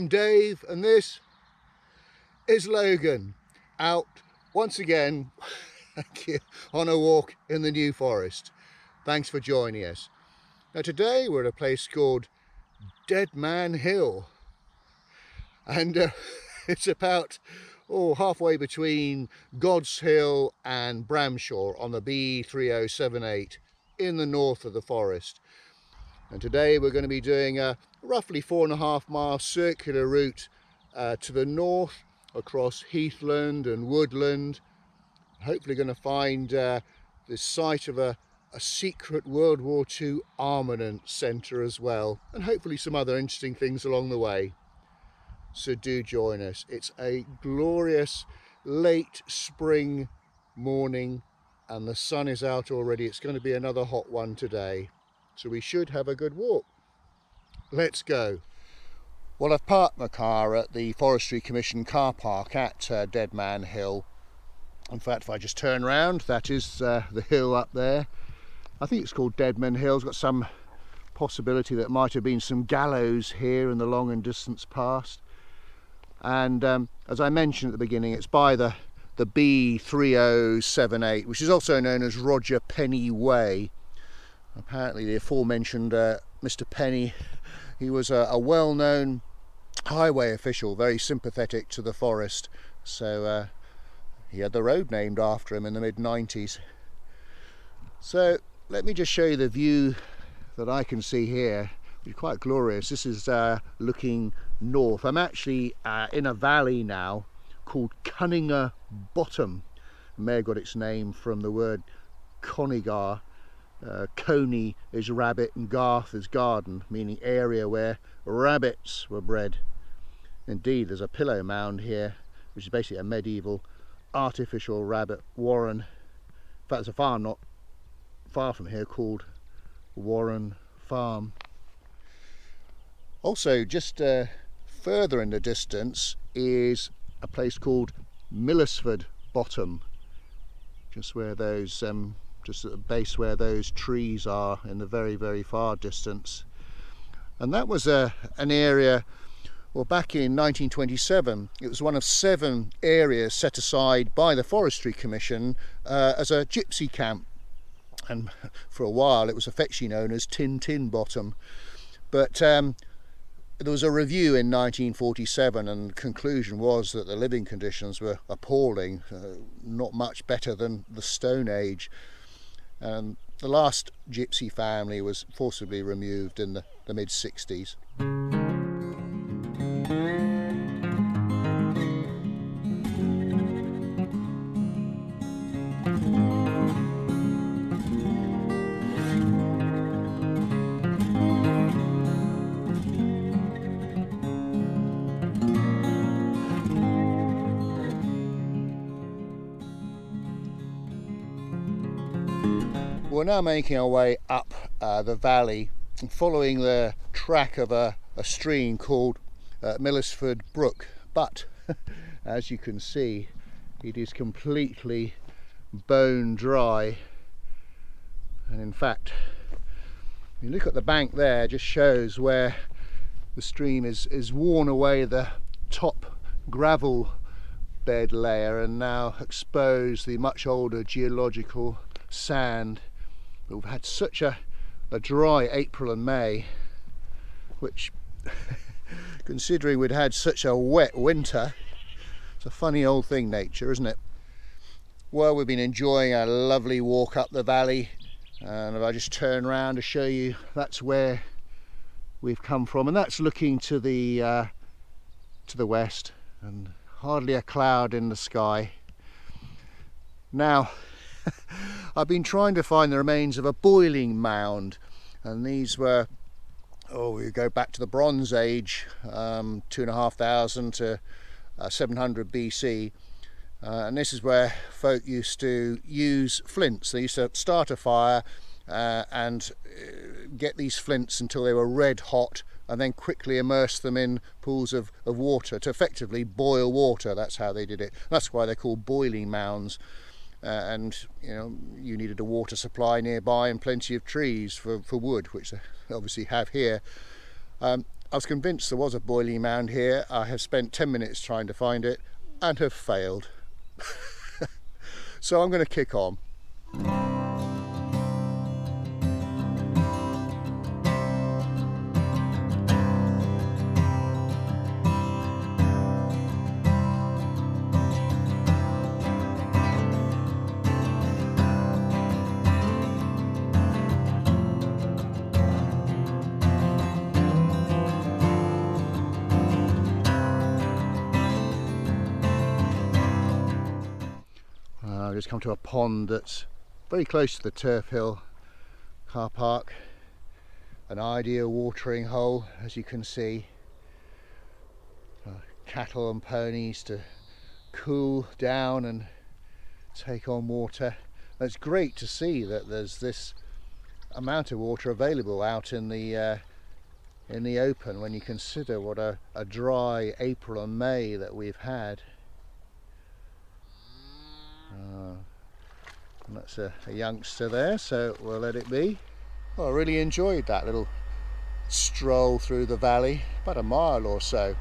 I'm Dave and this is Logan, out once again on a walk in the New Forest. Thanks for joining us. Now today we're at a place called Deadman Hill, and it's about halfway between Godshill and Bramshaw on the B3078 in the north of the forest. And today we're going to be doing a roughly 4.5 mile circular route to the north across heathland and woodland. Hopefully going to find the site of a secret World War II armaments centre as well, and hopefully some other interesting things along the way. So do join us. It's a glorious late spring morning and the sun is out already. It's going to be another hot one today, so we should have a good walk. Let's go. Well, I've parked my car at the Forestry Commission car park at Deadman Hill. In fact, if I just turn round, that is the hill up there. I think it's called Deadman Hill. It's got some possibility that it might have been some gallows here in the long and distance past. And as I mentioned at the beginning, it's by the B3078, which is also known as Roger Penny Way. Apparently the aforementioned Mr. Penny, he was a well-known highway official, very sympathetic to the forest, so he had the road named after him in the mid-90s. So let me just show you the view that I can see here, which is quite glorious. This is looking north. I'm actually in a valley now called Cunninger Bottom. It may have got its name from the word conigar. Coney is rabbit and garth is garden, meaning area where rabbits were bred. Indeed, there's a pillow mound here, which is basically a medieval artificial rabbit warren. In fact, there's a farm not far from here called Warren Farm. Also, just further in the distance is a place called Millersford Bottom, just where those just at the base where those trees are in the very, very far distance. And that was an area, well, back in 1927, it was one of 7 areas set aside by the Forestry Commission as a gypsy camp. And for a while it was affectionately known as Tin Bottom. But there was a review in 1947 and the conclusion was that the living conditions were appalling, not much better than the Stone Age. The last gypsy family was forcibly removed in the mid-60s. We're now making our way up the valley and following the track of a stream called Millersford Brook, but as you can see it is completely bone dry, and in fact you look at the bank there, it just shows where the stream is worn away the top gravel bed layer and now exposed the much older geological sand. But we've had such a dry April and May, which considering we'd had such a wet winter, it's a funny old thing, nature, isn't it? Well, we've been enjoying a lovely walk up the valley, and if I just turn around to show you, that's where we've come from, and that's looking to the west and hardly a cloud in the sky. Now I've been trying to find the remains of a boiling mound, and these were, we go back to the Bronze Age, 2,500 to 700 BC, and this is where folk used to use flints. They used to start a fire and get these flints until they were red hot and then quickly immerse them in pools of water to effectively boil water. That's how they did it. That's why they're called boiling mounds. And you needed a water supply nearby and plenty of trees for wood, which they obviously have here. I was convinced there was a boiling mound here. I have spent 10 minutes trying to find it and have failed. So I'm going to kick on. I've just come to a pond that's very close to the Turf Hill car park. An ideal watering hole, as you can see. Cattle and ponies to cool down and take on water. And it's great to see that there's this amount of water available out in the open when you consider what a dry April and May that we've had. And that's a youngster there, so we'll let it be. Well, I really enjoyed that little stroll through the valley, about a mile or so.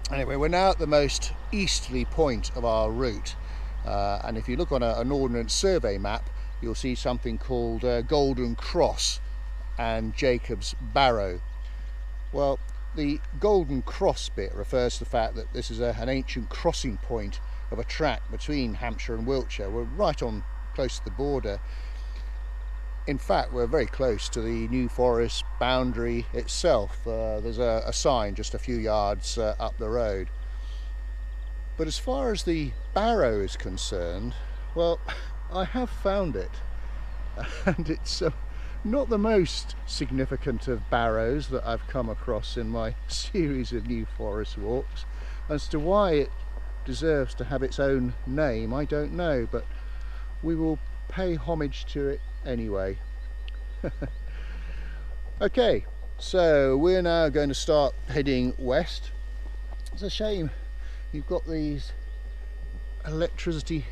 Anyway, we're now at the most easterly point of our route, and if you look on an Ordnance Survey map, you'll see something called Golden Cross and Jacob's Barrow. Well, the Golden Cross bit refers to the fact that this is an ancient crossing point of a track between Hampshire and Wiltshire. We're right on close to the border. In fact, we're very close to the New Forest boundary itself. There's a sign just a few yards up the road. But as far as the Barrow is concerned, well, I have found it, and it's not the most significant of barrows that I've come across in my series of New Forest walks. As to why it deserves to have its own name, I don't know, but we will pay homage to it anyway. Okay, so we're now going to start heading west. It's a shame you've got these electricity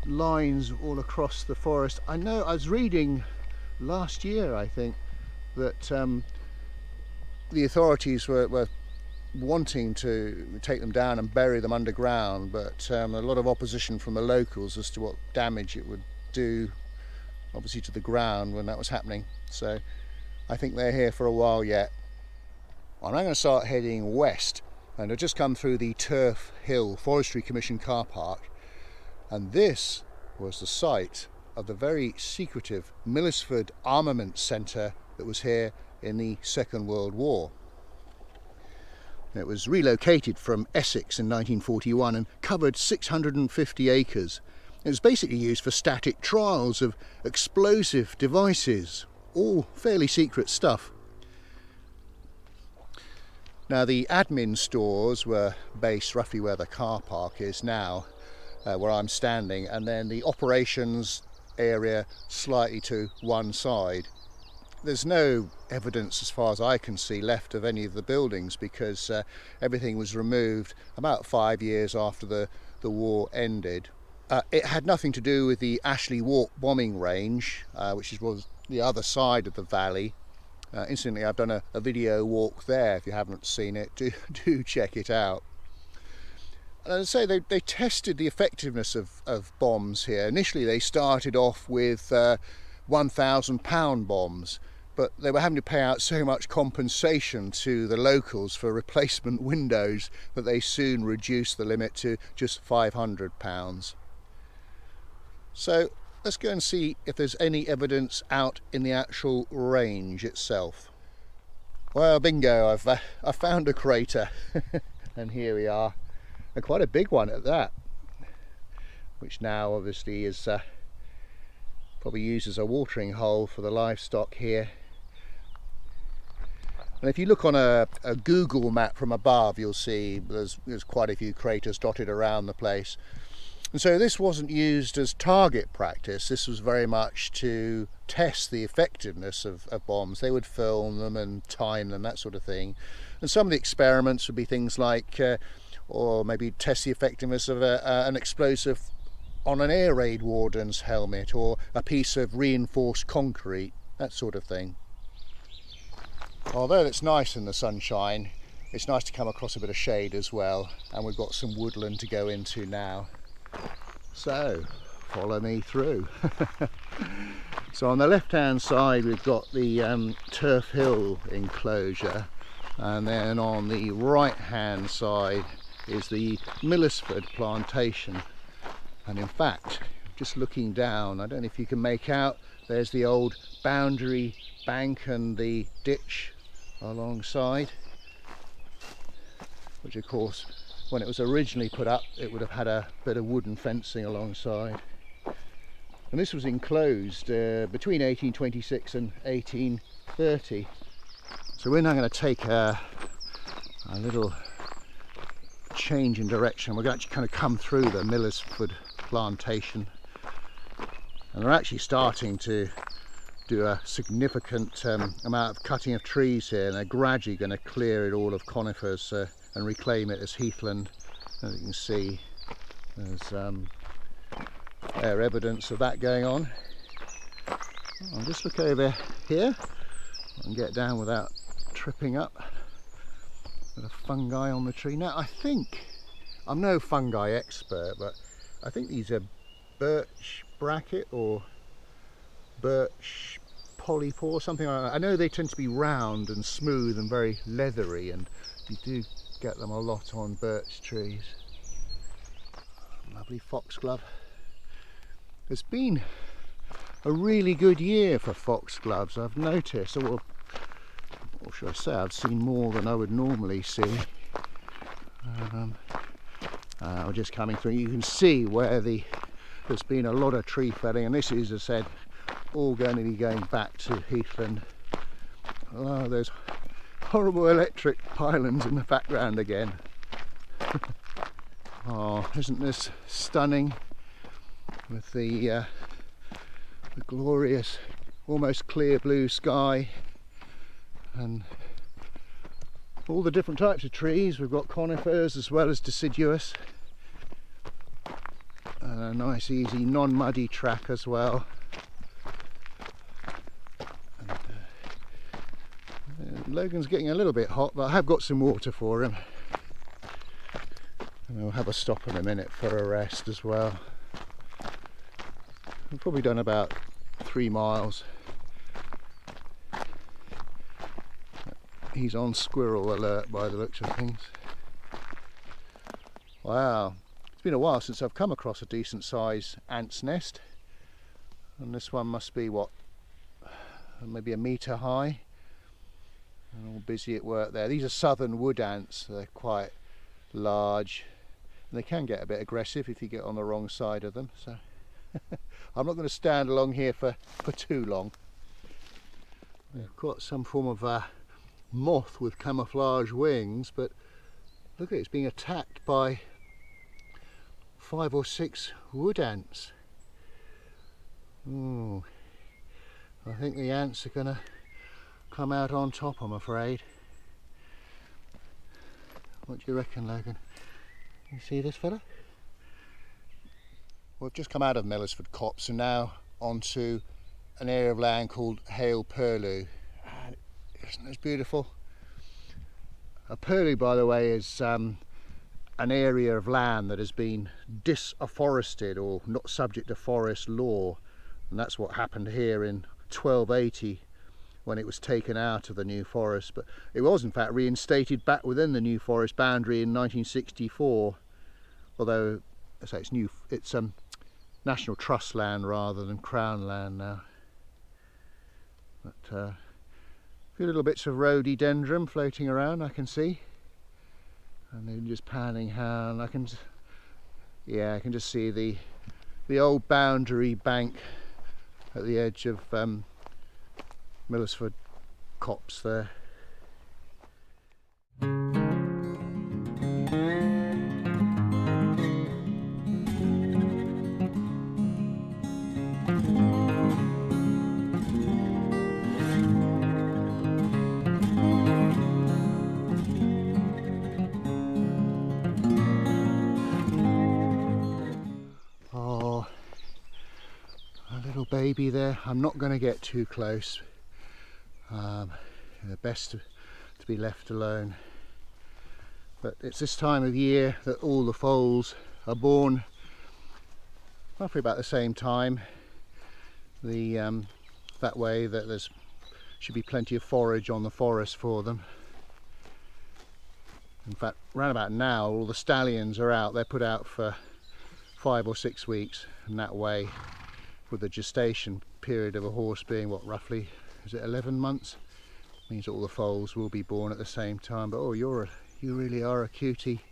lines all across the forest. I know I was reading last year, I think, that the authorities were wanting to take them down and bury them underground, but a lot of opposition from the locals as to what damage it would do, obviously, to the ground when that was happening. So I think they're here for a while yet. I'm now going to start heading west, and I've just come through the Turf Hill Forestry Commission car park, and this was the site of the very secretive Millersford Armaments Centre that was here in the Second World War. It was relocated from Essex in 1941 and covered 650 acres. It was basically used for static trials of explosive devices, all fairly secret stuff. Now, the admin stores were based roughly where the car park is now, where I'm standing, and then the operations area slightly to one side. There's no evidence, as far as I can see, left of any of the buildings, because everything was removed about 5 years after the war ended. It had nothing to do with the Ashley Walk bombing range, which was the other side of the valley. Incidentally, I've done a video walk there. If you haven't seen it, do check it out. And as I say, they tested the effectiveness of bombs here. Initially, they started off with £1,000 bombs, but they were having to pay out so much compensation to the locals for replacement windows that they soon reduced the limit to just £500. So let's go and see if there's any evidence out in the actual range itself. Well, bingo, I've found a crater and here we are, and quite a big one at that, which now obviously is probably used as a watering hole for the livestock here. And if you look on a Google map from above, you'll see there's quite a few craters dotted around the place. And so this wasn't used as target practice. This was very much to test the effectiveness of bombs. They would film them and time them, that sort of thing. And some of the experiments would be things like, or maybe test the effectiveness of an explosive on an air raid warden's helmet, or a piece of reinforced concrete, that sort of thing. Although it's nice in the sunshine, it's nice to come across a bit of shade as well, and we've got some woodland to go into now. So follow me through. So on the left hand side we've got the Turf Hill enclosure, and then on the right hand side is the Millersford Plantation. And in fact, just looking down, I don't know if you can make out, there's the old boundary bank and the ditch alongside, which of course when it was originally put up it would have had a bit of wooden fencing alongside. And this was enclosed between 1826 and 1830. So we're now going to take a little change in direction. We're going to actually kind of come through the Millersford Plantation, and they're actually starting to do a significant amount of cutting of trees here, and they're gradually going to clear it all of conifers and reclaim it as heathland. As you can see, there's fair evidence of that going on. I'll just look over here and get down without tripping up. Bit of fungi on the tree. Now I think, I'm no fungi expert, but I think these are birch bracket or birch polypore, something like that. I know they tend to be round and smooth and very leathery, and you do get them a lot on birch trees. Lovely foxglove. It's been a really good year for foxgloves, I've noticed, or should I say, I've seen more than I would normally see. We're just coming through. You can see where there's been a lot of tree felling, and this is, as I said, all going to be going back to heathland. Oh, there's horrible electric pylons in the background again. Oh, isn't this stunning? With the glorious, almost clear blue sky, and all the different types of trees. We've got conifers as well as deciduous, and a nice easy non-muddy track as well. And Logan's getting a little bit hot, but I have got some water for him, and we'll have a stop in a minute for a rest as well. We've probably done about 3 miles. He's on squirrel alert by the looks of things. Wow, it's been a while since I've come across a decent sized ant's nest, and this one must be what, maybe a metre high, and all busy at work there. These are southern wood ants. They're quite large, and they can get a bit aggressive if you get on the wrong side of them, so I'm not going to stand along here for too long. We've got some form of moth with camouflage wings, but look at it, it's being attacked by 5 or 6 wood ants. Ooh, I think the ants are going to come out on top, I'm afraid. What do you reckon, Logan? You see this fella? We've just come out of Millersford Copse and now onto an area of land called Hale Purlieu. Isn't this beautiful? A purlieu, by the way, is an area of land that has been disafforested or not subject to forest law, and that's what happened here in 1280 when it was taken out of the New Forest. But it was in fact reinstated back within the New Forest boundary in 1964, although I say it's National Trust land rather than Crown land now. But a few little bits of rhododendron floating around I can see, and then just panning down. I can just see the old boundary bank at the edge of Millersford Copse there. Oh, a little baby there. I'm not going to get too close. They're best to be left alone. But it's this time of year that all the foals are born, roughly about the same time. That way that there's should be plenty of forage on the forest for them. In fact, round about now all the stallions are out. They're put out for 5 or 6 weeks, and that way, with the gestation period of a horse being what, roughly, is it 11 months, means all the foals will be born at the same time. But oh, you really are a cutie.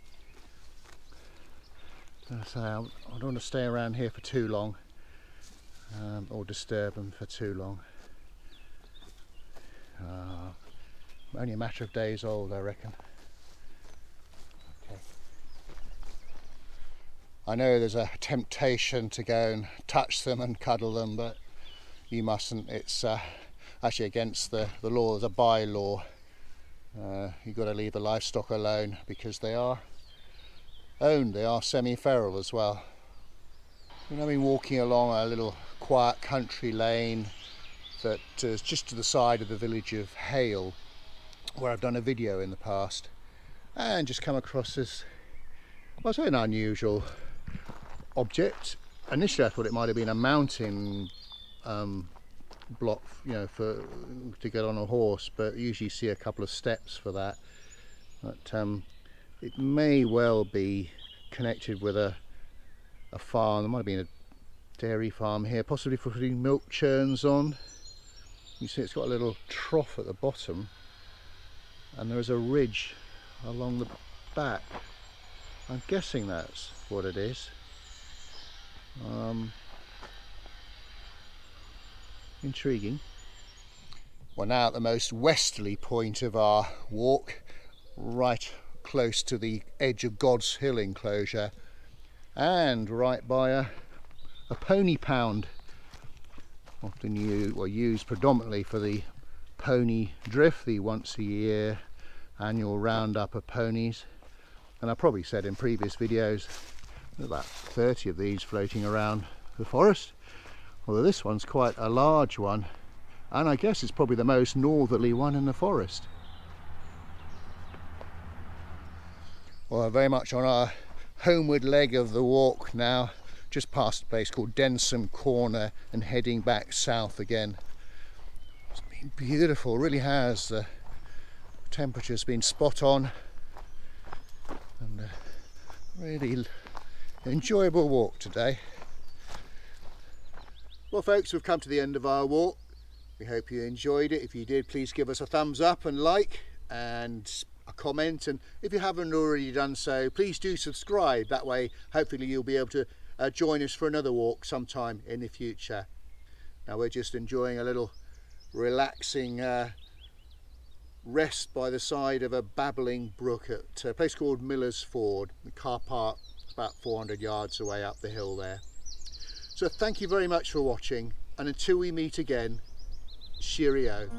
So I don't want to stay around here for too long, or disturb them for too long. Only a matter of days old, I reckon. Okay. I know there's a temptation to go and touch them and cuddle them, but you mustn't. It's actually against the law. There's a bylaw. You've got to leave the livestock alone because they are owned. They are semi-feral as well. You know, I've been walking along a little quiet country lane that is just to the side of the village of Hale, where I've done a video in the past, and just come across this, well, it's an unusual object. Initially I thought it might have been a mountain block, you know, to get on a horse, but you usually see a couple of steps for that. But it may well be connected with a farm. There might have been a dairy farm here, possibly for putting milk churns on. You see it's got a little trough at the bottom, and there is a ridge along the back. I'm guessing that's what it is. Intriguing. We're now at the most westerly point of our walk, right close to the edge of Godshill Inclosure, and right by a pony pound, often used predominantly for the pony drift, the once a year annual roundup of ponies. And I probably said in previous videos there's about 30 of these floating around the forest, although this one's quite a large one, and I guess it's probably the most northerly one in the forest. Well, very much on our homeward leg of the walk now, just past a place called Densham Corner and heading back south again. It's been beautiful, really has. The temperature's been spot on, and really enjoyable walk today. Well folks, we've come to the end of our walk. We hope you enjoyed it. If you did, please give us a thumbs up and like and a comment, and if you haven't already done so, please do subscribe. That way hopefully you'll be able to join us for another walk sometime in the future. Now we're just enjoying a little relaxing rest by the side of a babbling brook at a place called Millersford. The car park is about 400 yards away up the hill there. So thank you very much for watching, and until we meet again, cheerio.